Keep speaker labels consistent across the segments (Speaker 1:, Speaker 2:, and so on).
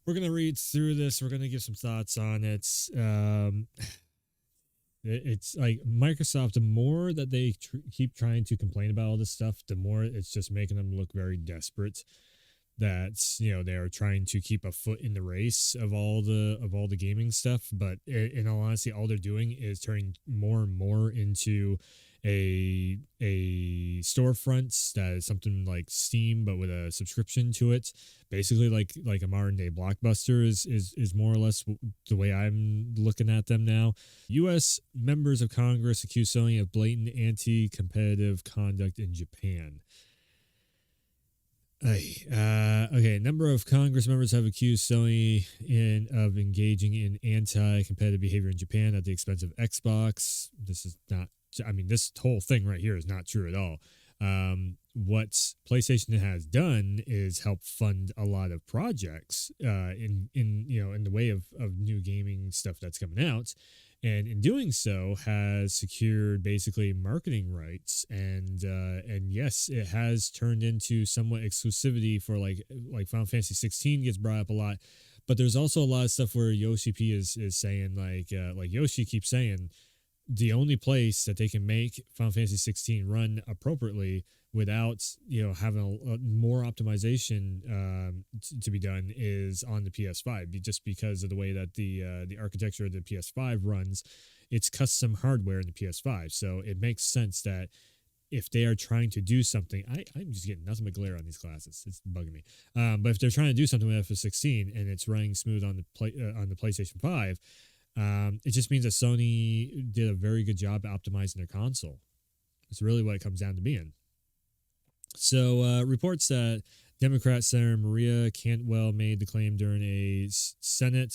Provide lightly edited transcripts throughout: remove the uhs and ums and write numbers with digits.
Speaker 1: we're gonna read through this. We're gonna give some thoughts on it. It's like Microsoft. The more that they keep trying to complain about all this stuff, the more it's just making them look very desperate. That they are trying to keep a foot in the race of all the gaming stuff. But in all honesty, all they're doing is turning more and more into a storefront that is something like Steam but with a subscription to it. Basically, like a modern day Blockbuster is more or less the way I'm looking at them now. U.S. members of Congress accuse Sony of blatant anti-competitive conduct in Japan. Okay, a number of Congress members have accused Sony of engaging in anti-competitive behavior in Japan at the expense of Xbox. This is not. I mean, this whole thing right here is not true at all. What PlayStation has done is help fund a lot of projects in the way of new gaming stuff that's coming out, and in doing so has secured basically marketing rights, and yes, it has turned into somewhat exclusivity for like Final Fantasy 16 gets brought up a lot, but there's also a lot of stuff where Yoshi P is saying like Yoshi keeps saying the only place that they can make Final Fantasy 16 run appropriately without having a more optimization to be done is on the PS5, just because of the way that the architecture of the PS5 runs. It's custom hardware in the PS5, so it makes sense that if they are trying to do something, I'm just getting nothing but glare on these glasses. It's bugging me. But if they're trying to do something with FF16 and it's running smooth on the PlayStation 5, it just means that Sony did a very good job optimizing their console. It's really what it comes down to being. So reports that Democrat Senator Maria Cantwell made the claim during a Senate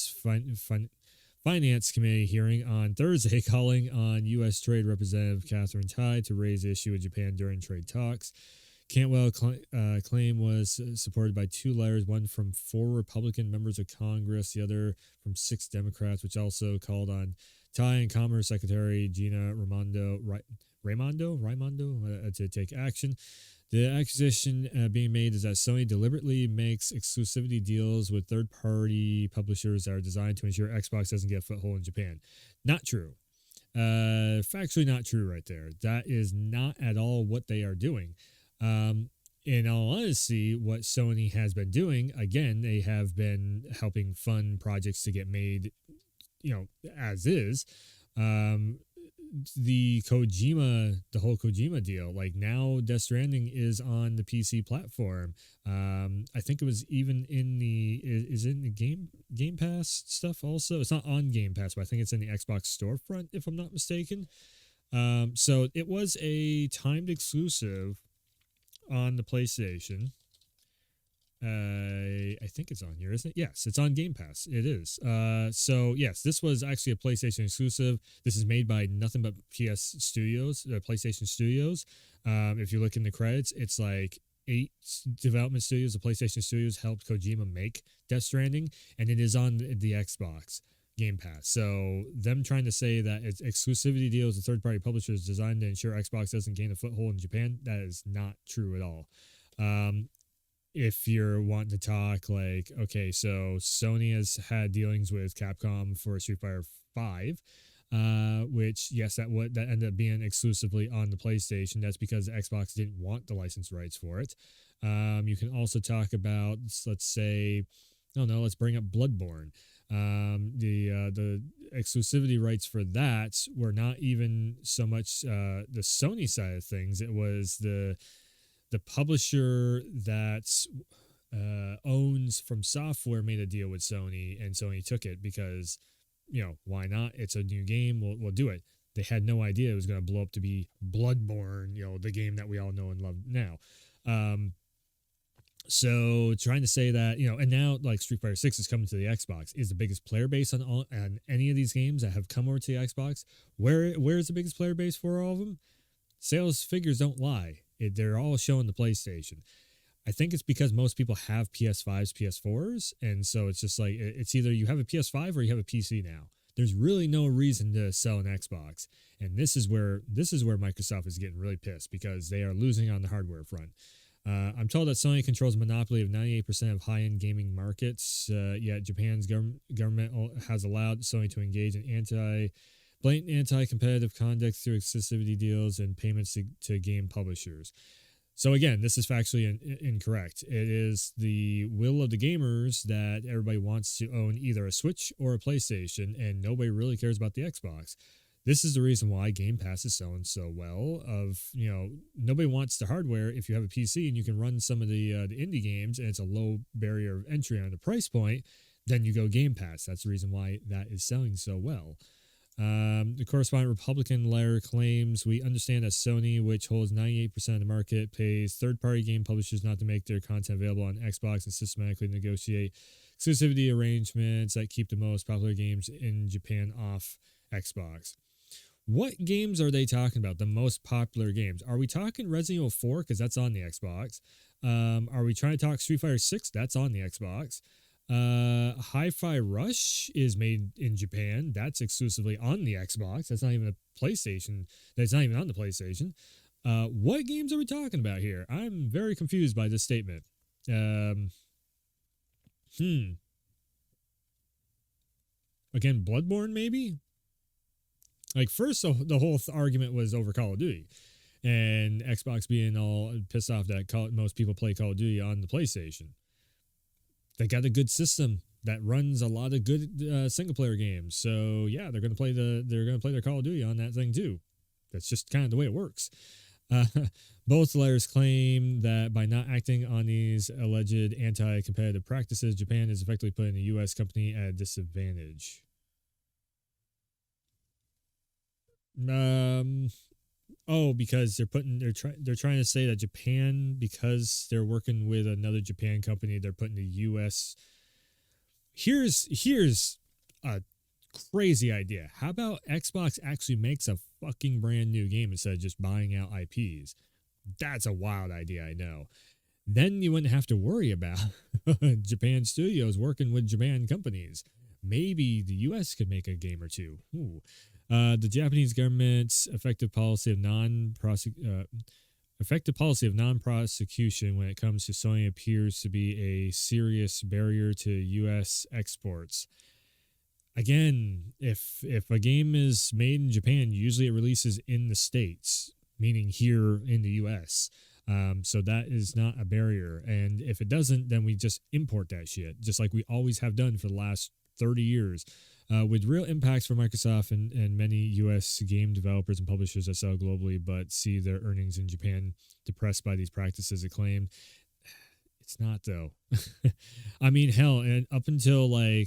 Speaker 1: Finance Committee hearing on Thursday, calling on U.S. Trade Representative Catherine Tai to raise the issue with Japan during trade talks. Cantwell claim was supported by two letters, one from 4 Republican members of Congress, the other from 6 Democrats, which also called on Tai and Commerce Secretary Gina Raimondo to take action. The accusation being made is that Sony deliberately makes exclusivity deals with third-party publishers that are designed to ensure Xbox doesn't get a foothold in Japan. Not true. Factually not true right there. That is not at all what they are doing. In all honesty, what Sony has been doing, again, they have been helping fund projects to get made, as is. The whole Kojima deal, like now Death Stranding is on the PC platform. I think it was even in the Game Pass stuff also. It's not on Game Pass, but I think it's in the Xbox storefront, if I'm not mistaken. So it was a timed exclusive on the PlayStation. I think it's on here, isn't it? Yes, it's on Game Pass. It is. So yes, this was actually a PlayStation exclusive. This is made by nothing but PlayStation Studios. If you look in the credits, it's like 8 development studios of PlayStation Studios helped Kojima make Death Stranding, and it is on the Xbox Game Pass. So them trying to say that it's exclusivity deals with third-party publishers designed to ensure Xbox doesn't gain a foothold in Japan, that is not true at all. If you're wanting to talk like, okay, so Sony has had dealings with Capcom for Street Fighter 5, which, yes, that ended up being exclusively on the PlayStation. That's because Xbox didn't want the license rights for it. You can also talk about, let's say, I don't know, let's bring up Bloodborne. The exclusivity rights for that were not even so much the Sony side of things. It was the publisher that owns From Software made a deal with Sony, and Sony took it because, why not? It's a new game. We'll do it. They had no idea it was going to blow up to be Bloodborne, the game that we all know and love now. So trying to say that, and now like Street Fighter 6 is coming to the Xbox, is the biggest player base on any of these games that have come over to the Xbox. Where is the biggest player base for all of them? Sales figures don't lie. They're all showing the PlayStation. I think it's because most people have PS5s, PS4s, and so it's just like it's either you have a PS5 or you have a PC now. There's really no reason to sell an Xbox, and this is where Microsoft is getting really pissed because they are losing on the hardware front. I'm told that Sony controls a monopoly of 98% of high-end gaming markets, yet Japan's government has allowed Sony to engage in blatant anti-competitive conduct through exclusivity deals and payments to game publishers. So again, this is factually incorrect. It is the will of the gamers that everybody wants to own either a Switch or a PlayStation, and nobody really cares about the Xbox. This is the reason why Game Pass is selling so well. Nobody wants the hardware. If you have a PC and you can run some of the indie games and it's a low barrier of entry on the price point, then you go Game Pass. That's the reason why that is selling so well. The corresponding Republican letter claims, we understand that Sony, which holds 98% of the market, pays third-party game publishers not to make their content available on Xbox and systematically negotiate exclusivity arrangements that keep the most popular games in Japan off Xbox. What games are they talking about? The most popular games? Are we talking Resident Evil 4? Because that's on the Xbox. Are we trying to talk Street Fighter 6? That's on the Xbox. Hi-Fi Rush is made in Japan. That's exclusively on the Xbox. That's not even a PlayStation. That's not even on the PlayStation. What games are we talking about here? I'm very confused by this statement. Again, Bloodborne, maybe? Like, first, the whole argument was over Call of Duty, and Xbox being all pissed off that most people play Call of Duty on the PlayStation. They got a good system that runs a lot of good single player games, so yeah, they're gonna play their Call of Duty on that thing too. That's just kind of the way it works. Both letters claim that by not acting on these alleged anti-competitive practices, Japan is effectively putting the U.S. company at a disadvantage. Because they're trying to say that Japan, because they're working with another Japan company, they're putting the U.S. Here's a crazy idea. How about Xbox actually makes a fucking brand new game instead of just buying out IPs? That's a wild idea, I know. Then you wouldn't have to worry about Japan studios working with Japan companies. Maybe the U.S. could make a game or two. Ooh. The Japanese government's effective policy of non-prosecution when it comes to Sony appears to be a serious barrier to U.S. exports. Again, if a game is made in Japan, usually it releases in the States, meaning here in the U.S. So that is not a barrier. And if it doesn't, then we just import that shit, just like we always have done for the last 30 years. With real impacts for Microsoft and many U.S. game developers and publishers that sell globally but see their earnings in Japan depressed by these practices, it claimed. It's not, though. I mean, hell, and up until I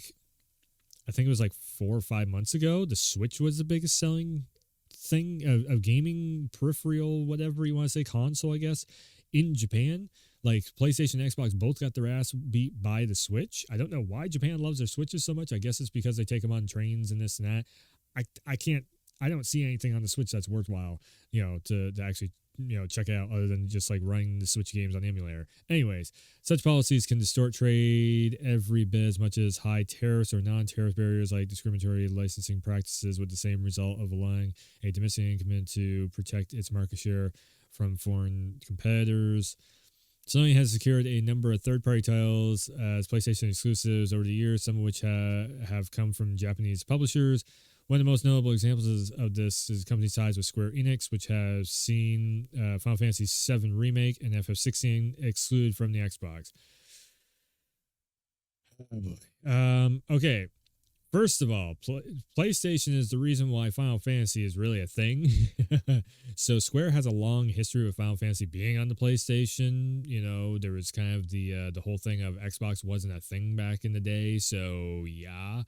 Speaker 1: think it was 4 or 5 months ago, the Switch was the biggest selling thing of gaming peripheral, whatever you want to say, console, I guess, in Japan. PlayStation and Xbox both got their ass beat by the Switch. I don't know why Japan loves their Switches so much. I guess it's because they take them on trains and this and that. I don't see anything on the Switch that's worthwhile, to actually, check out other than just running the Switch games on emulator. Anyways, such policies can distort trade every bit as much as high tariffs or non-tariff barriers like discriminatory licensing practices, with the same result of allowing a domestic incumbent to protect its market share from foreign competitors. Sony has secured a number of third-party titles as PlayStation exclusives over the years, some of which have come from Japanese publishers. One of the most notable examples of this is company ties with Square Enix, which has seen Final Fantasy VII Remake and FF16 excluded from the Xbox. Oh boy. Okay. First of all, PlayStation is the reason why Final Fantasy is really a thing. So Square has a long history with Final Fantasy being on the PlayStation. There was kind of the whole thing of Xbox wasn't a thing back in the day. So yeah,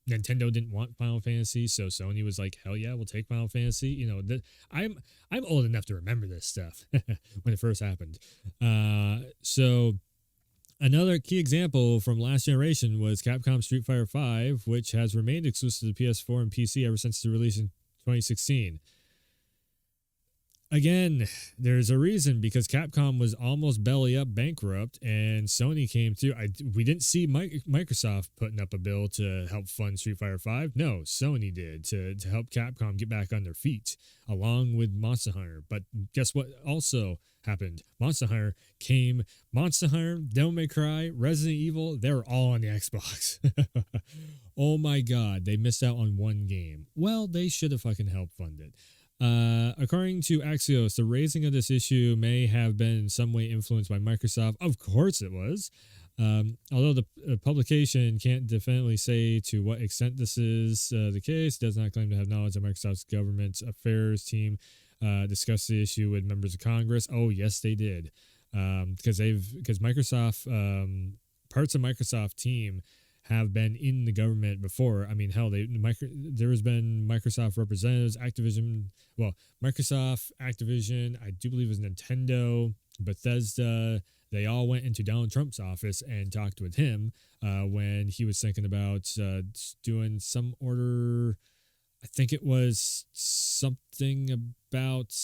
Speaker 1: Nintendo didn't want Final Fantasy, so Sony was like, hell yeah, we'll take Final Fantasy. I'm old enough to remember this stuff when it first happened. So. Another key example from last generation was Capcom's Street Fighter V, which has remained exclusive to PS4 and PC ever since the release in 2016. Again, there's a reason because Capcom was almost belly up bankrupt, and Sony came through. We didn't see Microsoft putting up a bill to help fund Street Fighter V. No, Sony did to help Capcom get back on their feet, along with Monster Hunter. But guess what? Also happened. Monster Hunter came. Monster Hunter, Devil May Cry, Resident Evil. They were all on the Xbox. Oh my God, they missed out on one game. Well, they should have fucking helped fund it. According to Axios, the raising of this issue may have been in some way influenced by Microsoft. Of course it was. Although the publication can't definitely say to what extent this is the case, does not claim to have knowledge of Microsoft's government affairs team discussed the issue with members of Congress. Oh, yes, they did. Because Microsoft, parts of Microsoft team have been in the government before. I mean, hell, there has been Microsoft representatives, Microsoft, Activision, I do believe it was Nintendo, Bethesda. They all went into Donald Trump's office and talked with him when he was thinking about doing some order. I think it was something about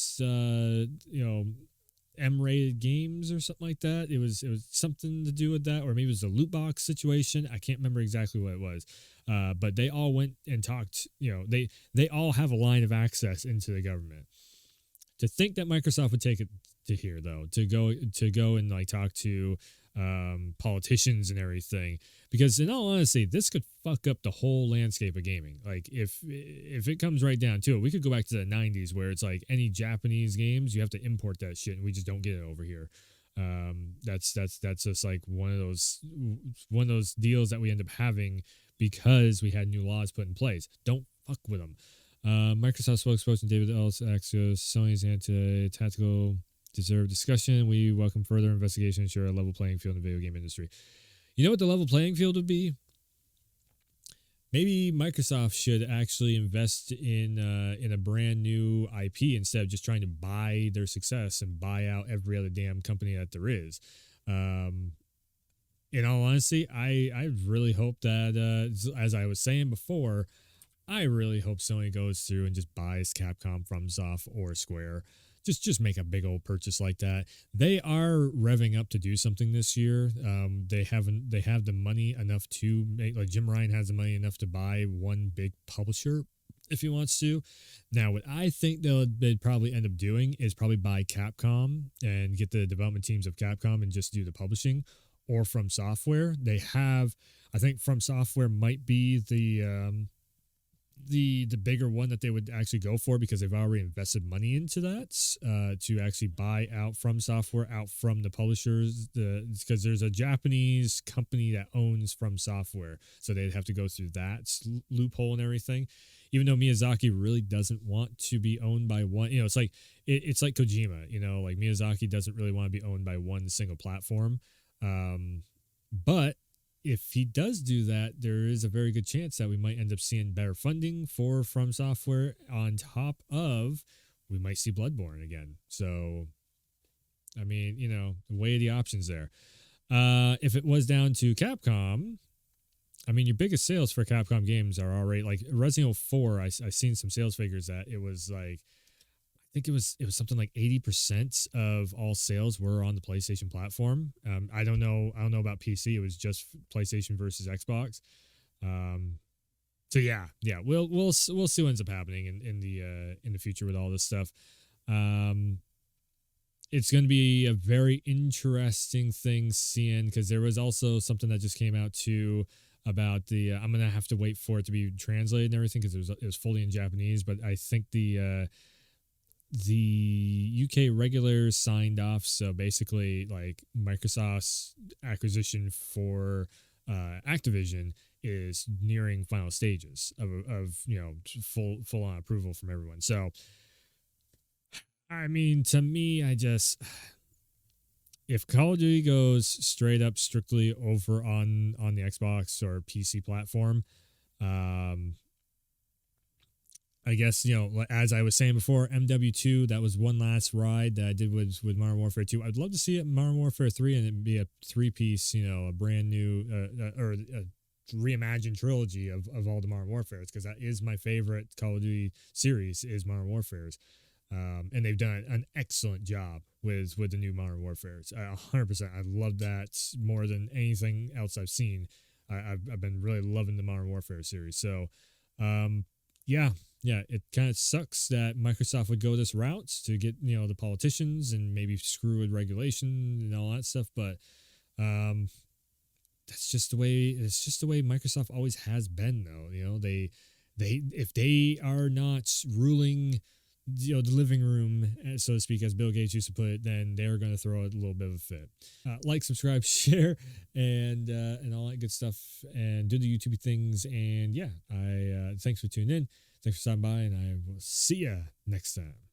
Speaker 1: M-rated games or something like that. It was something to do with that, or maybe it was a loot box situation. I can't remember exactly what it was. But they all went and talked. They all have a line of access into the government. To think that Microsoft would take it to here, though, to go and like talk to politicians and everything, because in all honesty, this could fuck up the whole landscape of gaming. Like if it comes right down to it, we could go back to the 90s where it's like any Japanese games, you have to import that shit and we just don't get it over here. That's just like one of those deals that we end up having because we had new laws put in place. Don't fuck with them. Microsoft spokesperson David Ellis Axios, Sony's anti-tactical deserve discussion. We welcome further investigation to ensure a level playing field in the video game industry. You know what the level playing field would be? Maybe Microsoft should actually invest in a brand new IP instead of just trying to buy their success and buy out every other damn company that there is. In all honesty, I really hope that, as I was saying before, I really hope Sony goes through and just buys Capcom, FromSoft, or Square. Just make a big old purchase like that. They are revving up to do something this year. They have the money enough to make, like Jim Ryan has the money enough to buy one big publisher if he wants to. Now, what I think they'd probably end up doing is probably buy Capcom and get the development teams of Capcom and just do the publishing, or From Software. They have, I think From Software might be the bigger one that they would actually go for because they've already invested money into that to actually buy out From Software out from the publishers, because there's a Japanese company that owns From Software, so they'd have to go through that loophole and everything, even though Miyazaki really doesn't want to be owned by one. It's like it's like Kojima, like Miyazaki doesn't really want to be owned by one single platform, but if he does do that, there is a very good chance that we might end up seeing better funding for From Software. On top of, we might see Bloodborne again. So, I mean, weigh the options there. If it was down to Capcom, I mean, your biggest sales for Capcom games are already like Resident Evil 4. I've seen some sales figures that it was like, I think it was something like 80% of all sales were on the PlayStation platform. I don't know about PC. It was just PlayStation versus Xbox. So yeah, we'll see what ends up happening in the future with all this stuff. It's going to be a very interesting thing seeing, because there was also something that just came out too about the. I'm gonna have to wait for it to be translated and everything because it was fully in Japanese. But I think the UK regulators signed off, so basically like Microsoft's acquisition for Activision is nearing final stages of full on approval from everyone. So I mean, to me, if Call of Duty goes straight up strictly over on the Xbox or PC platform, I guess, as I was saying before, MW2, that was one last ride that I did with Modern Warfare 2. I'd love to see it in Modern Warfare 3 and it be a three-piece, a brand new or a reimagined trilogy of all the Modern Warfares, because that is my favorite Call of Duty series, is Modern Warfares. And they've done an excellent job with the new Modern Warfare. 100%. I love that more than anything else I've seen. I've been really loving the Modern Warfare series. So, um, yeah, it kind of sucks that Microsoft would go this route to get the politicians and maybe screw with regulation and all that stuff. But that's just the way. It's just the way Microsoft always has been, though. They if they are not ruling the living room, so to speak, as Bill Gates used to put it, then they're going to throw a little bit of a fit. Like, subscribe, share, and all that good stuff, and do the YouTube things. And yeah, I thanks for tuning in, thanks for stopping by, and I will see ya next time.